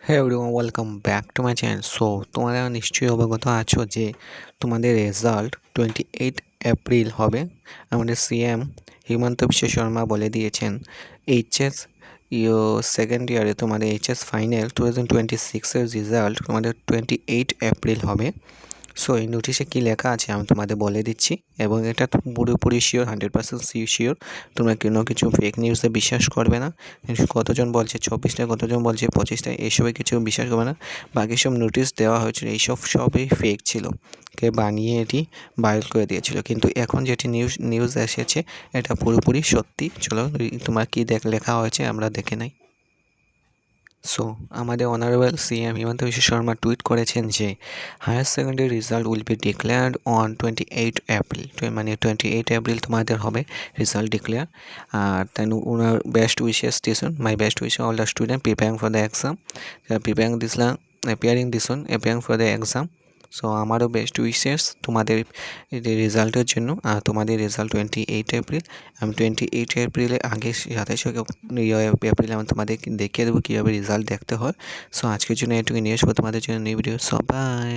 হ্যাঁ everyone welcome back to my channel. So তোমরা নিশ্চয়ই অবগত আছো যে তোমাদের রেজাল্ট 28 এপ্রিল হবে। আমাদের সিএম হিমন্ত বিশ্ব শর্মা বলে দিয়েছেন এইচএস সেকেন্ড ইয়ারে তোমাদের এইচএস ফাইনাল 2026-এর রেজাল্ট তোমাদের 28 এপ্রিল হবে। সো এই নোটিশে কী লেখা আছে আমি তোমাদের বলে দিচ্ছি, এবং এটা পুরোপুরি শিওর, 100% শিওর। তোমরা কোনো কিছু ফেক নিউজে বিশ্বাস করবে না। কতজন বলছে 24টায়, কতজন বলছে 25টায়, এইসবে কিছু বিশ্বাস করবে না। বাকি সব নোটিশ দেওয়া হয়েছিল, এইসব সবই ফেক ছিল, কে বানিয়ে এটি ভাইরাল করে দিয়েছিল। কিন্তু এখন যেটি নিউজ এসেছে এটা পুরোপুরি সত্যি। চলো তোমার কী লেখা হয়েছে আমরা দেখে নেই। সো আমাদের honourable CM Himanta Biswa Sarma tweet করেছেন যে higher secondary result will be declared on 28 April, মানে 28 এপ্রিল তোমাদের হবে রেজাল্ট ডিক্লেয়ার। আর দেন ওনার বেস্ট উইশেস দিয়েছেন, my best wish all the student preparing for the exam, appearing for the exam. So আমারও best wishes তোমাদের রেজাল্টের জন্য। আর তোমাদের রেজাল্ট 28 এপ্রিল। আমি 28 এপ্রিলে আগে 27 এপ্রিলে আমি তোমাদের দেখিয়ে দেবো কীভাবে রেজাল্ট দেখতে হয়। সো আজকের জন্য এটুকু নিয়ে আসবো তোমাদের জন্য নিউ ভিডিও। So by.